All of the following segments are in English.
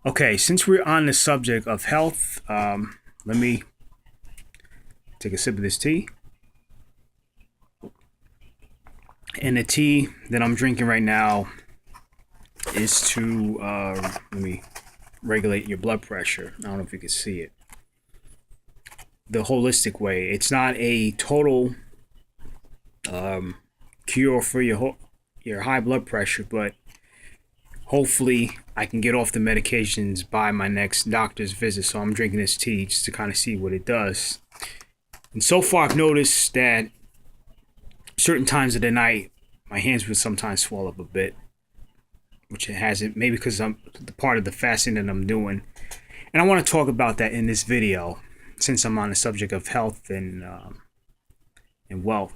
Okay, since we're on the subject of health, let me take a sip of this tea. And the tea that I'm drinking right now is to let me regulate your blood pressure. I don't know if you can see it. The holistic way. It's not a total cure for your high blood pressure, but hopefully I can get off the medications by my next doctor's visit. So I'm drinking this tea just to kind of see what it does. And so far, I've noticed that certain times of the night, my hands would sometimes swell up a bit, which it hasn't. Maybe because I'm the part of the fasting that I'm doing, and I want to talk about that in this video, since I'm on the subject of health and wealth.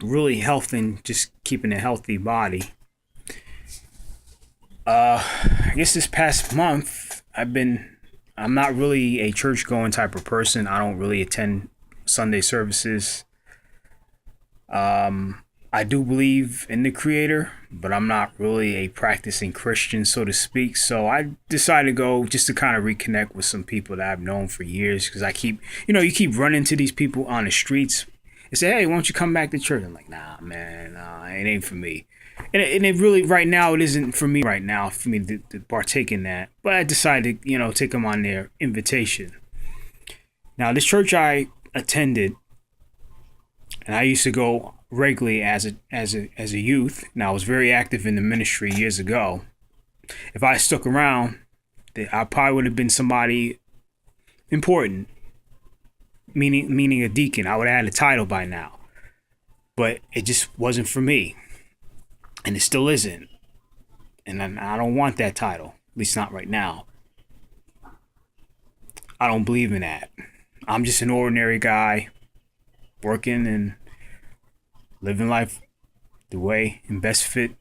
Really, health and just keeping a healthy body. I guess this past month, I'm not really a church going type of person. I don't really attend Sunday services. I do believe in the Creator, but I'm not really a practicing Christian, so to speak. So I decided to go just to kind of reconnect with some people that I've known for years, because you keep running into these people on the streets and say, hey, why don't you come back to church? I'm like, nah, man, it ain't for me. And it really, right now, it isn't for me right now, for me to partake in that. But I decided to, take them on their invitation. Now, this church I attended, and I used to go regularly as a youth. Now, I was very active in the ministry years ago. If I stuck around, I probably would have been somebody important, meaning a deacon. I would have had a title by now. But it just wasn't for me. And it still isn't. And I don't want that title, at least not right now. I don't believe in that. I'm just an ordinary guy working and living life the way and best fit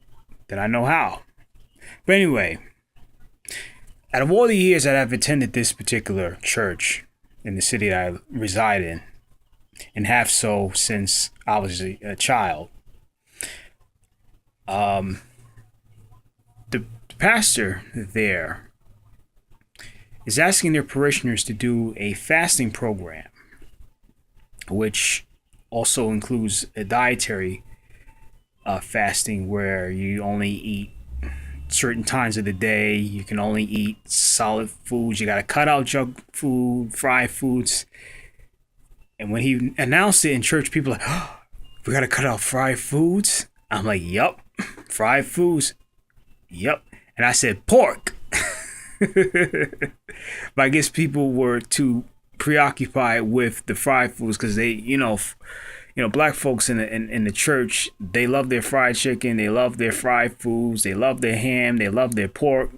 that I know how. But anyway, out of all the years that I've attended this particular church in the city that I reside in, and have so since I was a child, the pastor there is asking their parishioners to do a fasting program, which also includes a dietary fasting where you only eat certain times of the day. You can only eat solid foods. You got to cut out junk food, fried foods. And when he announced it in church, people were like, oh, we got to cut out fried foods? I'm like, yup, fried foods. Yup. And I said, pork. But I guess people were too preoccupied with the fried foods because they, black folks in the church, they love their fried chicken, they love their fried foods, they love their ham, they love their pork.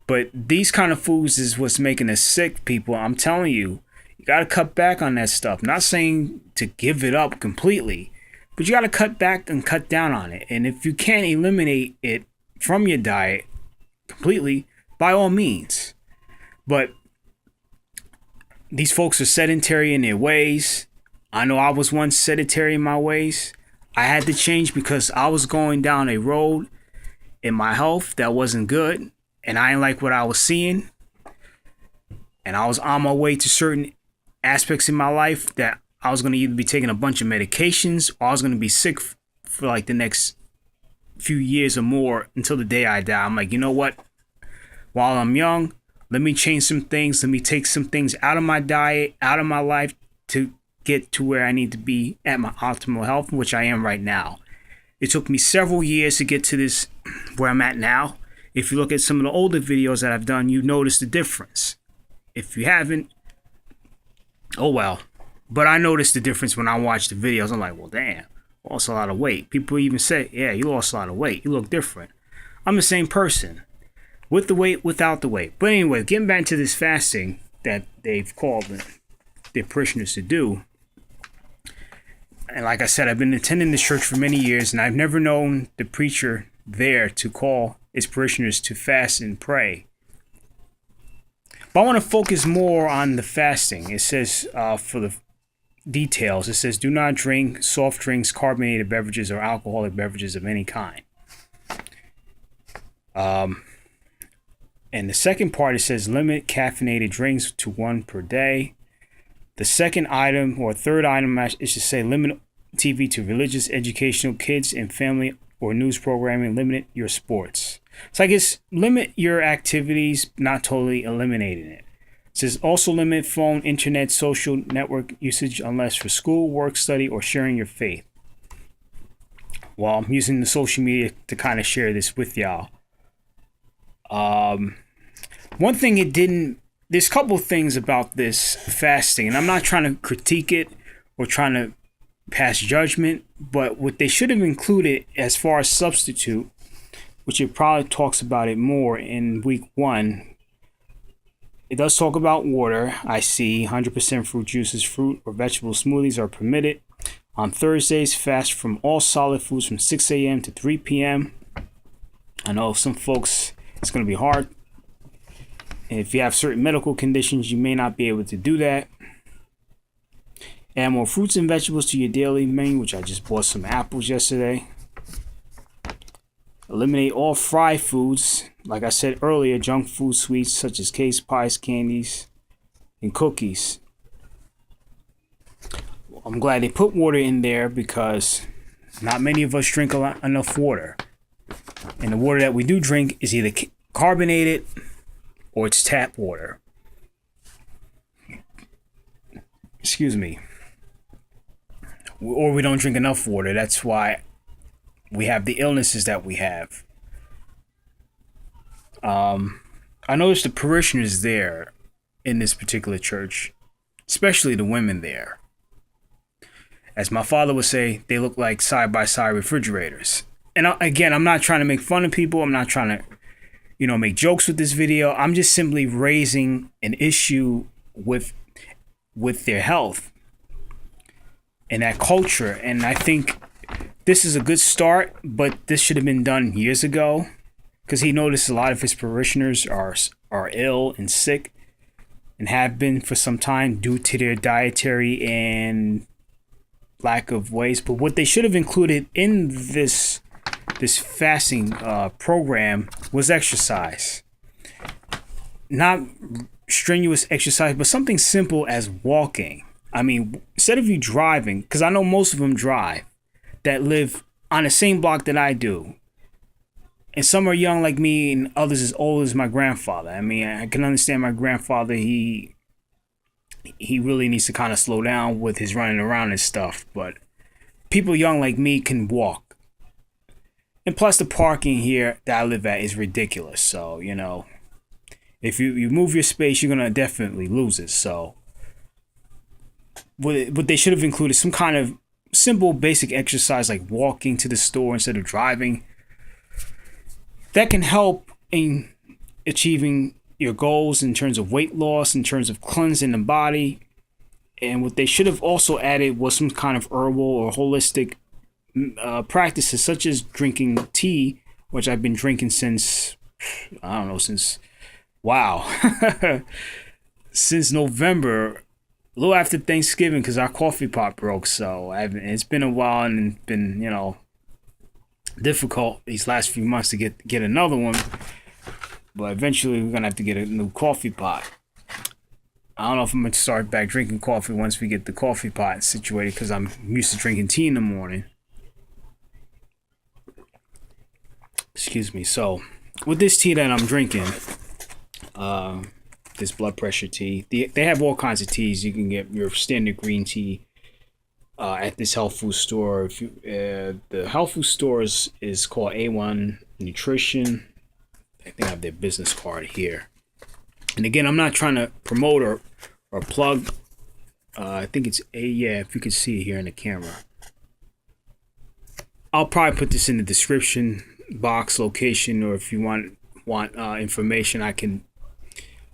But these kind of foods is what's making us sick, people. I'm telling you, you got to cut back on that stuff. Not saying to give it up completely, but you got to cut back and cut down on it. And if you can't eliminate it from your diet completely, by all means. But these folks are sedentary in their ways. I know I was once sedentary in my ways. I had to change because I was going down a road in my health that wasn't good. And I didn't like what I was seeing. And I was on my way to certain aspects in my life that I was going to either be taking a bunch of medications or I was going to be sick for like the next few years or more until the day I die. I'm like, you know what? While I'm young, let me change some things. Let me take some things out of my diet, out of my life to get to where I need to be at my optimal health, which I am right now. It took me several years to get to this where I'm at now. If you look at some of the older videos that I've done, you notice the difference. If you haven't, oh well. But I noticed the difference when I watched the videos. I'm like, well, damn, lost a lot of weight. People even say, yeah, you lost a lot of weight. You look different. I'm the same person. With the weight, without the weight. But anyway, getting back to this fasting that they've called their parishioners to do. And like I said, I've been attending this church for many years, and I've never known the preacher there to call his parishioners to fast and pray. But I want to focus more on the fasting. It says, for the details, it says, do not drink soft drinks, carbonated beverages, or alcoholic beverages of any kind. And the second part, it says limit caffeinated drinks to one per day. The second item or third item is to say limit TV to religious, educational, kids and family or news programming. Limit your sports. So I guess limit your activities, not totally eliminating it. It says also limit phone, internet, social network usage unless for school, work, study, or sharing your faith. Well, I'm using the social media to kind of share this with y'all. One thing it didn't, there's a couple things about this fasting, and I'm not trying to critique it or trying to pass judgment, but what they should have included as far as substitute, which it probably talks about it more in week 1. It does talk about water. I see 100% fruit juices, fruit or vegetable smoothies are permitted. On Thursdays, fast from all solid foods from 6 a.m. to 3 p.m. I know some folks, it's going to be hard. And if you have certain medical conditions, you may not be able to do that. Add more fruits and vegetables to your daily menu, which I just bought some apples yesterday. Eliminate all fried foods. Like I said earlier, junk food, sweets such as cakes, pies, candies, and cookies. I'm glad they put water in there because not many of us drink enough water. And the water that we do drink is either carbonated or it's tap water. Excuse me. Or we don't drink enough water. That's why we have the illnesses that we have. I noticed the parishioners there in this particular church, especially the women there. As my father would say, they look like side-by-side refrigerators. And again, I'm not trying to make fun of people. I'm not trying to, make jokes with this video. I'm just simply raising an issue with their health and that culture. And I think this is a good start, but this should have been done years ago because he noticed a lot of his parishioners are ill and sick and have been for some time due to their dietary and lack of ways. But what they should have included in this fasting program was exercise. Not strenuous exercise, but something simple as walking. I mean, instead of you driving, because I know most of them drive that live on the same block that I do. And some are young like me and others as old as my grandfather. I mean, I can understand my grandfather. He really needs to kind of slow down with his running around and stuff. But people young like me can walk. And plus the parking here that I live at is ridiculous. So, if you move your space, you're going to definitely lose it. So, but they should have included some kind of simple basic exercise like walking to the store instead of driving. That can help in achieving your goals in terms of weight loss, in terms of cleansing the body. And what they should have also added was some kind of herbal or holistic practices, such as drinking tea, which I've been drinking since November, a little after Thanksgiving, because our coffee pot broke. So it's been a while and it's been, difficult these last few months to get another one. But eventually we're going to have to get a new coffee pot. I don't know if I'm going to start back drinking coffee once we get the coffee pot situated, because I'm used to drinking tea in the morning. Excuse me. So with this tea that I'm drinking, this blood pressure tea, they have all kinds of teas. You can get your standard green tea at this health food store. The health food store is called A1 Nutrition. I think I have their business card here. And again, I'm not trying to promote or plug. I think it's if you can see it here in the camera. I'll probably put this in the description box location, or if you want information, I can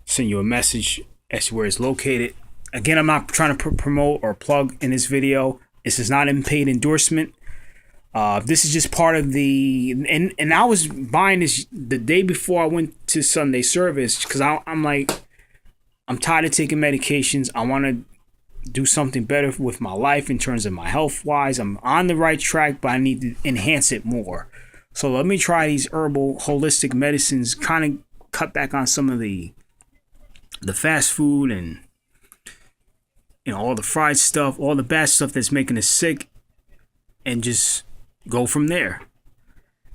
send you a message as to where it's located. Again, I'm not trying to promote or plug in this video. This is not a paid endorsement. This is just part of and I was buying this the day before I went to Sunday service, because I'm tired of taking medications. I want to do something better with my life in terms of my health wise. I'm on the right track, but I need to enhance it more. So let me try these herbal holistic medicines, kind of cut back on some of the fast food and all the fried stuff, all the bad stuff that's making us sick, and just go from there.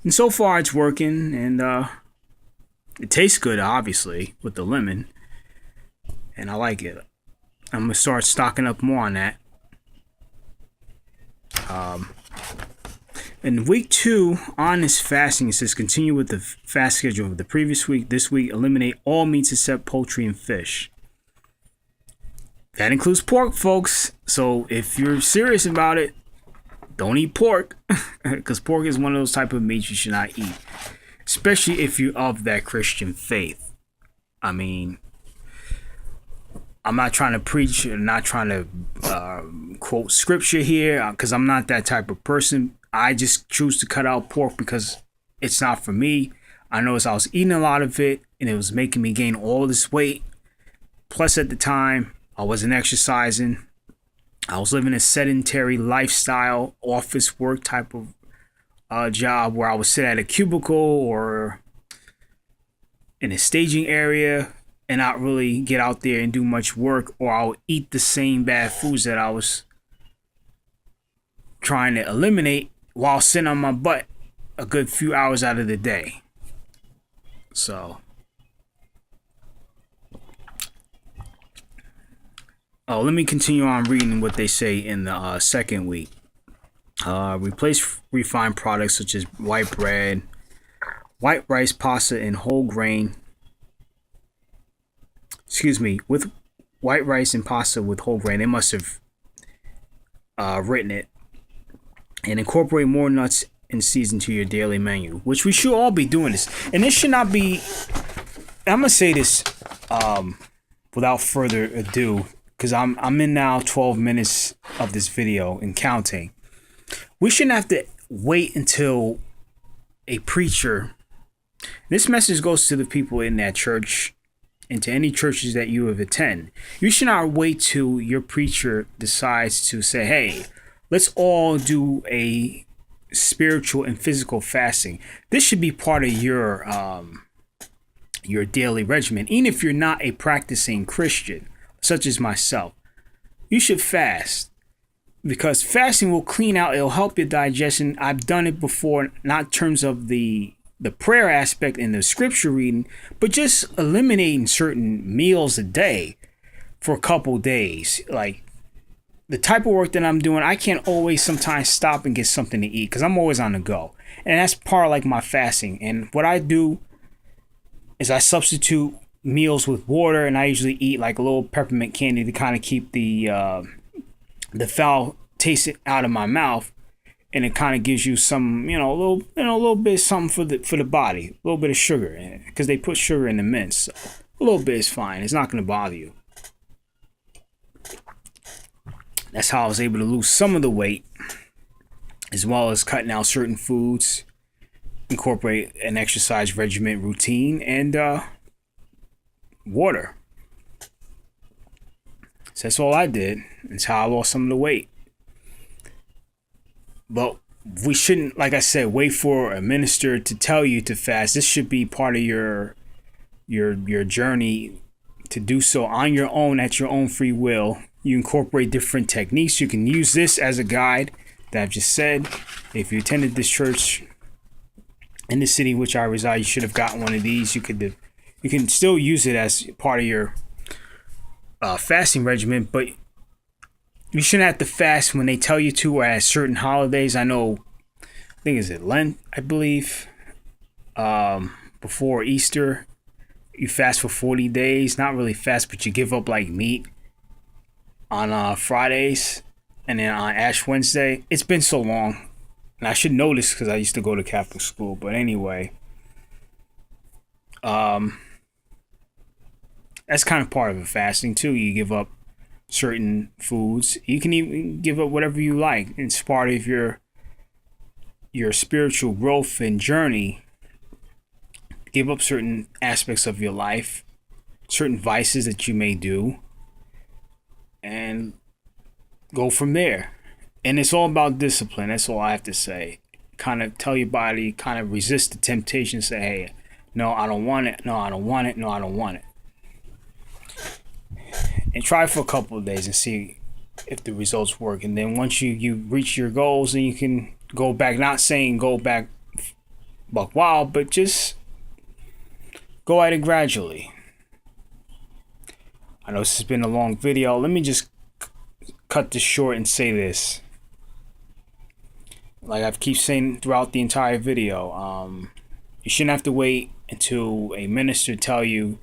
And so far it's working, and it tastes good, obviously, with the lemon, and I like it. I'm gonna start stocking up more on that. In week 2 on this fasting, it says continue with the fast schedule of the previous week. This week, eliminate all meats except poultry and fish. That includes pork, folks. So if you're serious about it, don't eat pork, because pork is one of those type of meats you should not eat, especially if you're of that Christian faith. I mean, I'm not trying to preach and not trying to quote scripture here, because I'm not that type of person. I just choose to cut out pork because it's not for me. I noticed I was eating a lot of it, and it was making me gain all this weight. Plus, at the time, I wasn't exercising. I was living a sedentary lifestyle, office work type of job where I would sit at a cubicle or in a staging area and not really get out there and do much work, or I would eat the same bad foods that I was trying to eliminate while sitting on my butt a good few hours out of the day. So, let me continue on reading what they say in the second week. Replace refined products such as white bread, white rice, pasta, and whole grain. With white rice and pasta with whole grain. They must have written it. And incorporate more nuts and seeds into your daily menu, which we should all be doing this. And this should not be, I'm going to say this without further ado, because I'm in now 12 minutes of this video and counting. We shouldn't have to wait until a preacher, this message goes to the people in that church and to any churches that you have attended. You should not wait till your preacher decides to say, hey, let's all do a spiritual and physical fasting. This should be part of your daily regimen. Even if you're not a practicing Christian, such as myself, you should fast, because fasting will clean out. It'll help your digestion. I've done it before, not in terms of the prayer aspect and the scripture reading, but just eliminating certain meals a day for a couple days. Like the type of work that I'm doing, I can't always sometimes stop and get something to eat because I'm always on the go. And that's part of like my fasting. And what I do is I substitute meals with water, and I usually eat like a little peppermint candy to kind of keep the foul taste out of my mouth. And it kind of gives you some, a little bit of something for the body, a little bit of sugar, because they put sugar in the mints. So a little bit is fine. It's not going to bother you. That's how I was able to lose some of the weight, as well as cutting out certain foods, incorporate an exercise regimen routine, and water. So that's all I did. That's how I lost some of the weight. But we shouldn't, like I said, wait for a minister to tell you to fast. This should be part of your journey to do so on your own at your own free will. You incorporate different techniques. You can use this as a guide that I've just said. If you attended this church in the city in which I reside, you should have gotten one of these. You can still use it as part of your fasting regimen, but you shouldn't have to fast when they tell you to, or at certain holidays. I think is it Lent, I believe. Before Easter, you fast for 40 days. Not really fast, but you give up like meat on Fridays, and then on Ash Wednesday. It's been so long, and I should know this because I used to go to Catholic school. But anyway, that's kind of part of the fasting too. You give up certain foods. You can even give up whatever you like. It's part of your spiritual growth and journey. Give up certain aspects of your life, certain vices that you may do, and go from there. And it's all about discipline. That's all I have to say. Kind of tell your body, kind of resist the temptation. Say, hey, No, I don't want it. No, I don't want it. No, I don't want it. And try for a couple of days and see if the results work. And then once you reach your goals, then you can go back. Not saying go back buck wild, but just go at it gradually. I know this has been a long video. Let me just cut this short and say this. Like I keep saying throughout the entire video, you shouldn't have to wait until a minister tell you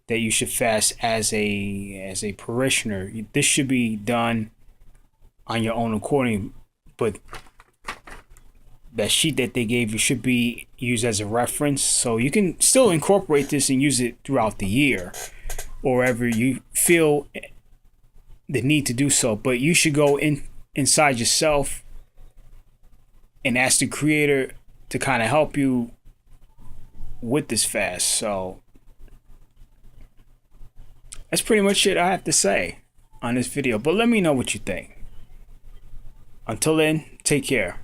that you should fast as a parishioner. This should be done on your own according, but that sheet that they gave you should be used as a reference, so you can still incorporate this and use it throughout the year or wherever you feel the need to do so. But you should go inside yourself and ask the Creator to kind of help you with this fast. So that's pretty much it I have to say on this video, but let me know what you think. Until then, take care.